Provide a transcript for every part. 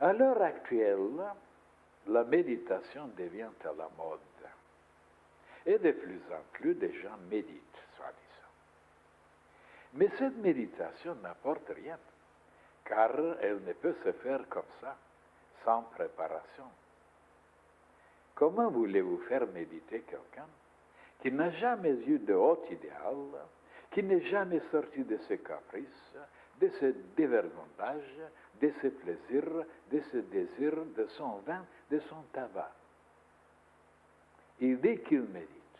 À l'heure actuelle, la méditation devient à la mode. Et de plus en plus, des gens méditent, soi-disant. Mais cette méditation n'apporte rien, car elle ne peut se faire comme ça, sans préparation. Comment voulez-vous faire méditer quelqu'un qui n'a jamais eu de haut idéal, qui n'est jamais sorti de ses caprices, de ses dévergondages, de ses plaisirs, de ses désirs, de son vin, de son tabac? Il dit qu'il médite.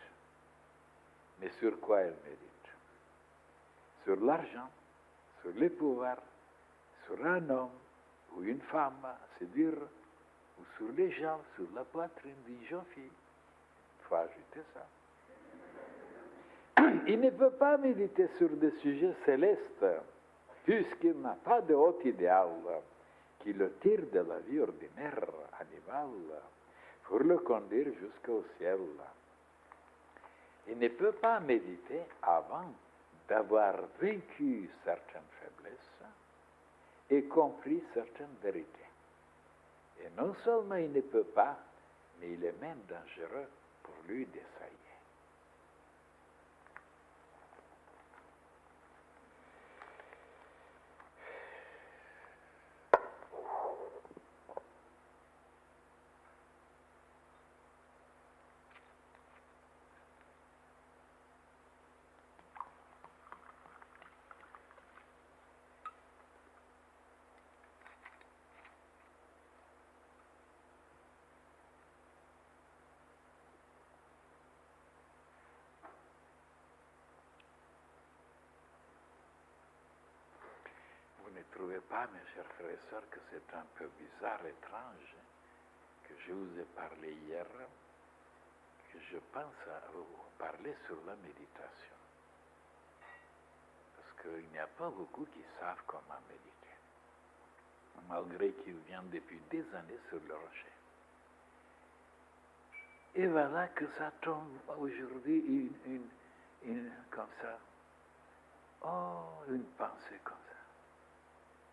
Mais sur quoi il médite? Sur l'argent, sur le pouvoir, sur un homme ou une femme à séduire, ou sur les gens, sur la poitrine d'une jeune fille. Il faut ajouter ça. Il ne peut pas méditer sur des sujets célestes, puisqu'il n'a pas de haut idéal qui le tire de la vie ordinaire, animale, pour le conduire jusqu'au ciel. Il ne peut pas méditer avant d'avoir vaincu certaines faiblesses et compris certaines vérités. Et non seulement il ne peut pas, mais il est même dangereux pour lui d'essayer. Vous ne trouvez pas, mes chers frères et sœurs, que c'est un peu bizarre, étrange, que je vous ai parlé hier, que je pense à vous parler sur la méditation. Parce qu'il n'y a pas beaucoup qui savent comment méditer, malgré qu'ils viennent depuis des années sur le rocher. Et voilà que ça tombe aujourd'hui comme ça. Oh, une pensée comme ça.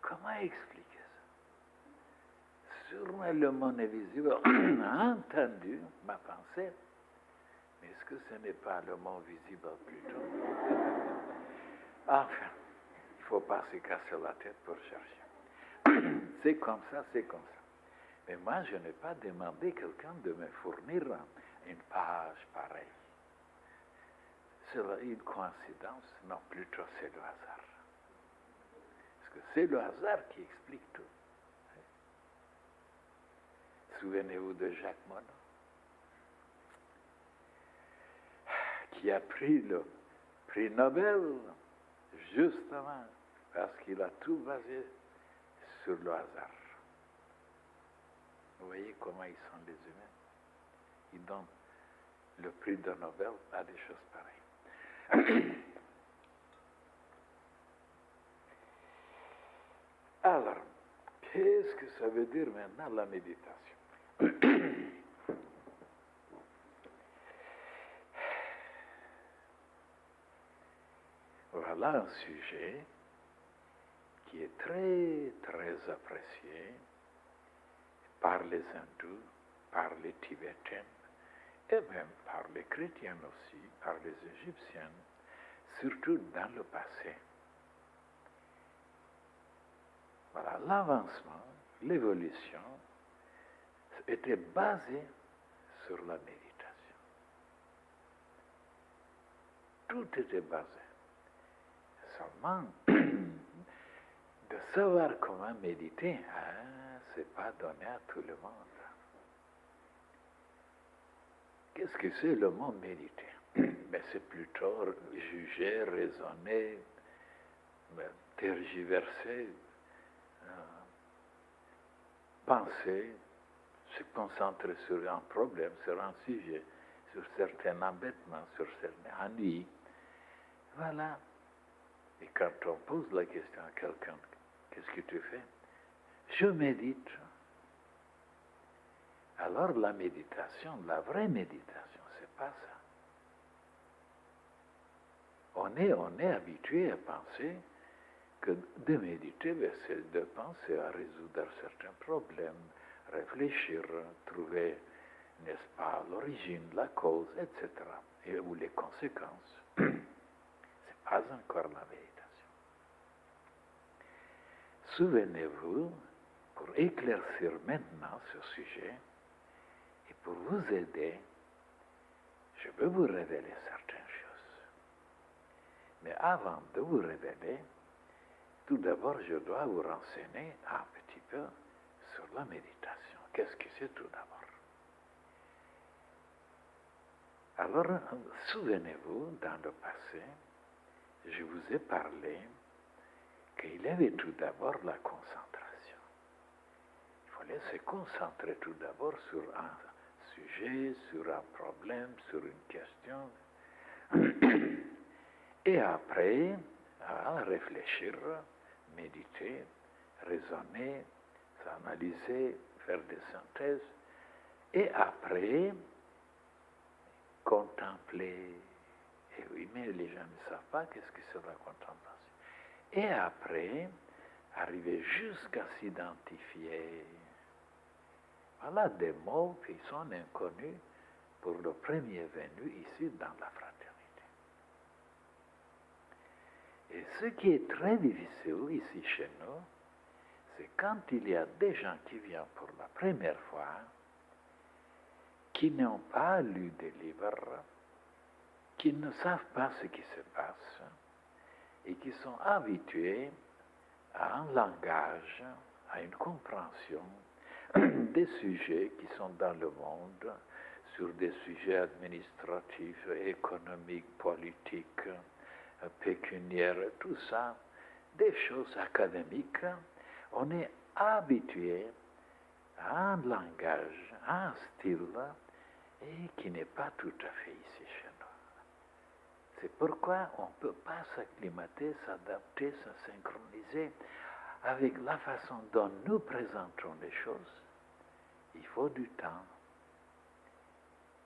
Comment expliquer ça? Sûrement le monde invisible a entendu ma pensée, mais est-ce que ce n'est pas le monde visible plutôt? Enfin, il ne faut pas se casser la tête pour chercher. C'est comme ça, c'est comme ça. Mais moi, je n'ai pas demandé quelqu'un de me fournir une page pareille. C'est une coïncidence? Non, plutôt c'est le hasard. Parce que c'est le hasard qui explique tout. Souvenez-vous de Jacques Monod, qui a pris le prix Nobel justement parce qu'il a tout basé sur le hasard. Vous voyez comment ils sont les humains. Ils donnent le prix de Nobel à des choses pareilles. Alors, qu'est-ce que ça veut dire maintenant la méditation? Voilà un sujet qui est très, très apprécié par les hindous, par les tibétains, et même par les chrétiens aussi, par les égyptiens, surtout dans le passé. Voilà, l'avancement, l'évolution était basé sur la méditation. Tout était basé. Seulement, de savoir comment méditer, c'est pas donné à tout le monde. Qu'est-ce que c'est le mot méditer? Mais c'est plutôt juger, raisonner, tergiverser, penser, se concentrer sur un problème, sur un sujet, sur certains embêtements, sur certains ennuis. Voilà. Et quand on pose la question à quelqu'un, qu'est-ce que tu fais? Je médite. Alors la méditation, la vraie méditation, c'est pas ça. On est habitué à penser que de méditer, c'est de penser à résoudre certains problèmes, réfléchir, trouver, n'est-ce pas, l'origine, la cause, etc., ou les conséquences. Ce n'est pas encore la méditation. Souvenez-vous, pour éclaircir maintenant ce sujet, et pour vous aider, je veux vous révéler certaines choses. Mais avant de vous révéler, tout d'abord, je dois vous renseigner un petit peu sur la méditation. Qu'est-ce que c'est tout d'abord? Alors, souvenez-vous, dans le passé, je vous ai parlé qu'il y avait tout d'abord la concentration. Il fallait se concentrer tout d'abord sur un sujet, sur un problème, sur une question. Et après, à réfléchir, méditer, raisonner, s'analyser, faire des synthèses. Et après, contempler. Et oui, mais les gens ne savent pas qu'est-ce que c'est la contemplation. Et après, arriver jusqu'à s'identifier. Voilà des mots qui sont inconnus pour le premier venu ici dans la fraternité. Et ce qui est très difficile ici chez nous, c'est quand il y a des gens qui viennent pour la première fois, qui n'ont pas lu des livres, qui ne savent pas ce qui se passe, et qui sont habitués à un langage, à une compréhension des sujets qui sont dans le monde, sur des sujets administratifs, économiques, politiques, pécuniaires, tout ça, des choses académiques. On est habitué à un langage, à un style, et qui n'est pas tout à fait ici chez nous. C'est pourquoi on ne peut pas s'acclimater, s'adapter, se synchroniser avec la façon dont nous présentons les choses. Il faut du temps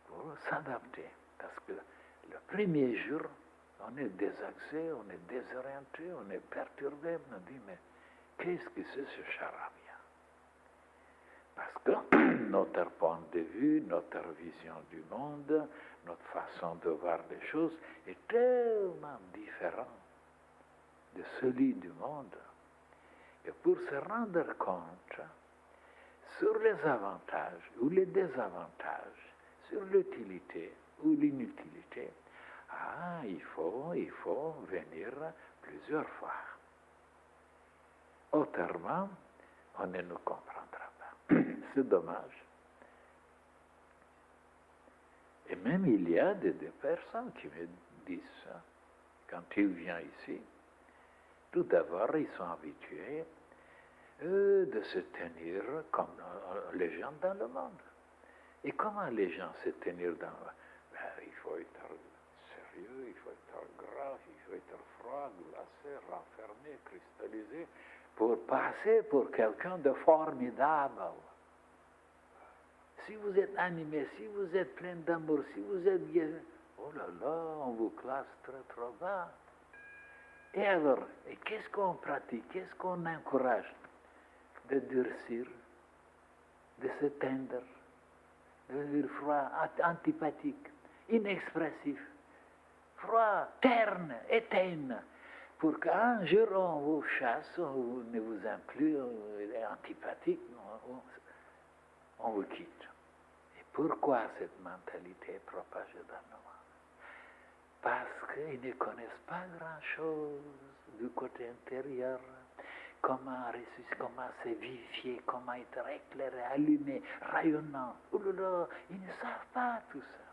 pour s'adapter. Parce que le premier jour, on est désaxé, on est désorienté, on est perturbé. On dit, mais qu'est-ce que c'est ce charabia? Parce que notre point de vue, notre vision du monde, notre façon de voir les choses est tellement différente de celui du monde. Et pour se rendre compte sur les avantages ou les désavantages, sur l'utilité ou l'inutilité, il faut venir plusieurs fois. Autrement, on ne nous comprendra pas. C'est dommage. Et même il y a des personnes qui me disent ça. Quand ils viennent ici, tout d'abord, ils sont habitués de se tenir comme les gens dans le monde. Et comment les gens se tenir dans le monde? Il faut être sérieux, il faut être grave, il faut être froid, glacé, renfermé, cristallisé, pour passer pour quelqu'un de formidable. Si vous êtes animé, si vous êtes plein d'amour, si vous êtes gai, oh là là, on vous classe très trop bas. Et alors, qu'est-ce qu'on pratique, qu'est-ce qu'on encourage? De durcir, de se tendre, de devenir froid, antipathique, inexpressif, froid, terne, éteint, pour qu'un jour on vous chasse, on ne vous aime plus, on est antipathique, on vous quitte. Et pourquoi cette mentalité est propagée dans le monde? Parce qu'ils ne connaissent pas grand-chose du côté intérieur, comment ressusciter, comment se vivifier, comment être éclairé, allumé, rayonnant. Ils ne savent pas tout ça.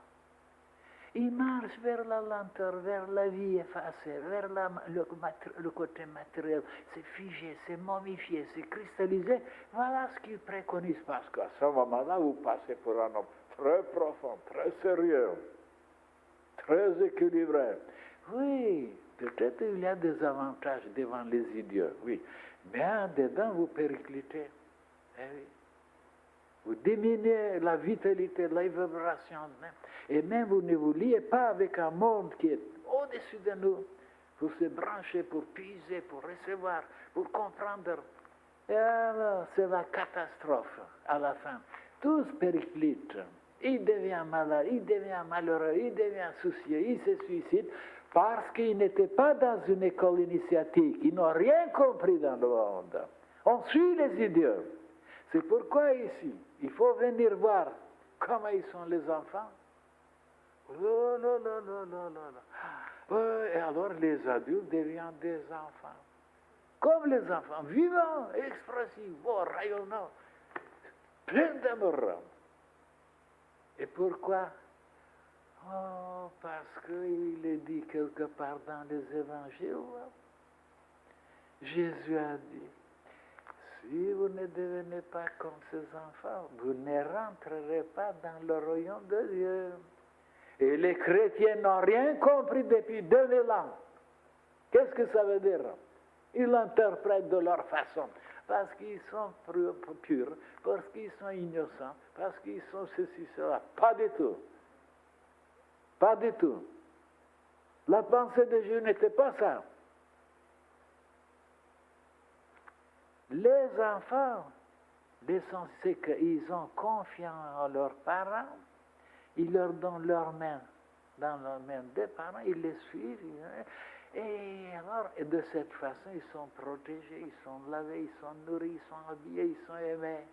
Ils marchent vers la lenteur, vers la vie effacée, vers le côté matériel. C'est figé, c'est momifié, c'est cristallisé. Voilà ce qu'ils préconisent. Parce qu'à ce moment-là, vous passez pour un homme très profond, très sérieux, très équilibré. Oui, peut-être il y a des avantages devant les idiots, oui. Mais dedans, vous périclitez. Eh oui. Vous diminuez la vitalité, la vibration même. Et même vous ne vous liez pas avec un monde qui est au-dessus de nous. pour se brancher, pour puiser, pour recevoir, pour comprendre. Et alors, c'est la catastrophe à la fin. Tous périclitent. Il devient malade, il devient malheureux, il devient soucieux, il se suicide parce qu'il n'était pas dans une école initiatique. Ils n'ont rien compris dans le monde. On suit les idiots. C'est pourquoi ici, il faut venir voir comment ils sont les enfants. Oh, non, non, non, non, non, non. Et alors les adultes deviennent des enfants. Comme les enfants, vivants, expressifs, beaux, rayonnants, pleins d'amour. Et pourquoi? Oh, parce qu'il est dit quelque part dans les évangiles. Jésus a dit, si vous ne devenez pas comme ces enfants, vous ne rentrerez pas dans le royaume de Dieu. Et les chrétiens n'ont rien compris depuis 2000 ans. Qu'est-ce que ça veut dire? Ils l'interprètent de leur façon. Parce qu'ils sont purs, parce qu'ils sont innocents, parce qu'ils sont ceci, cela. Pas du tout. Pas du tout. La pensée de Dieu n'était pas ça. Les enfants, c'est qu'ils ont confiance en leurs parents, ils leur donnent leurs mains dans leurs mains des parents, ils les suivent. Et alors, de cette façon, ils sont protégés, ils sont lavés, ils sont nourris, ils sont habillés, ils sont aimés.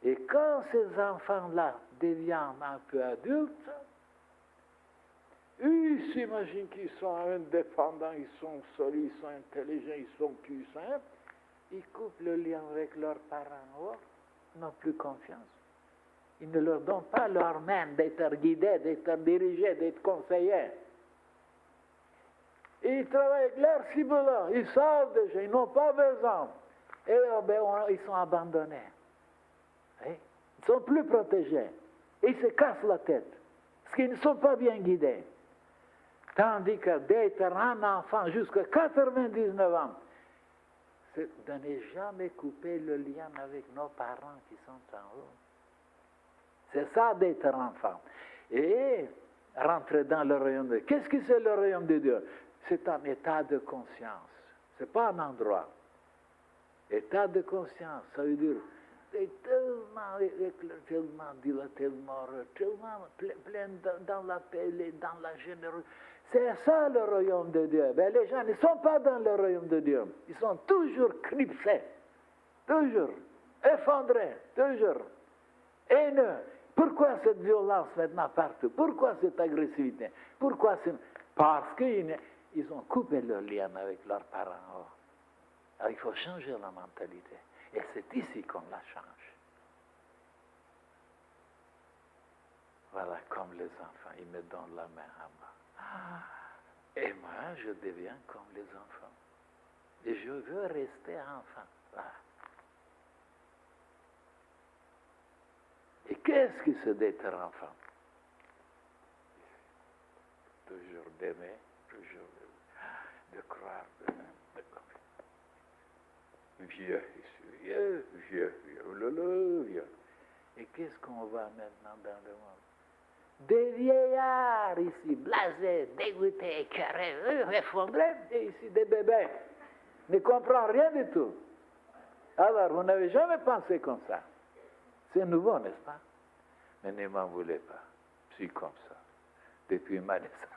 Et quand ces enfants-là deviennent un peu adultes, ils s'imaginent qu'ils sont indépendants, ils sont solides, ils sont intelligents, ils sont puissants. Ils coupent le lien avec leurs parents, ils n'ont plus confiance. Ils ne leur donnent pas leur main d'être guidés, d'être dirigés, d'être conseillés. Ils travaillent avec leur ciboulot, ils savent déjà, ils n'ont pas besoin. Et ils sont abandonnés. Ils ne sont plus protégés. Ils se cassent la tête, parce qu'ils ne sont pas bien guidés. Tandis que d'être un enfant jusqu'à 99 ans, c'est de ne jamais couper le lien avec nos parents qui sont en haut. C'est ça d'être enfant. Et rentrer dans le royaume de Dieu. Qu'est-ce que c'est le royaume de Dieu? C'est un état de conscience. Ce n'est pas un endroit. État de conscience, ça veut dire tellement dilaté, tellement plein dans la paix, dans la générosité. C'est ça le royaume de Dieu. Mais les gens ne sont pas dans le royaume de Dieu. Ils sont toujours clipsés, toujours effondrés, toujours haineux. Pourquoi cette violence maintenant partout? Pourquoi cette agressivité? Pourquoi Parce qu'ils ont coupé leur lien avec leurs parents. Alors il faut changer la mentalité. Et c'est ici qu'on la change. Voilà, comme les enfants, ils me donnent la main à moi. Et moi, je deviens comme les enfants. Et je veux rester enfant. Voilà. Et qu'est-ce que c'est d'être enfant? Toujours d'aimer, toujours de croire, de confier. Vieux, vieux. Et qu'est-ce qu'on voit maintenant dans le monde? Des vieillards ici, blasés, dégoûtés, écœurés, effondrés, et ici des bébés. Ne comprennent rien du tout. Alors, vous n'avez jamais pensé comme ça. C'est nouveau, n'est-ce pas? Mais ne m'en voulez pas. Je suis comme ça, depuis ma naissance.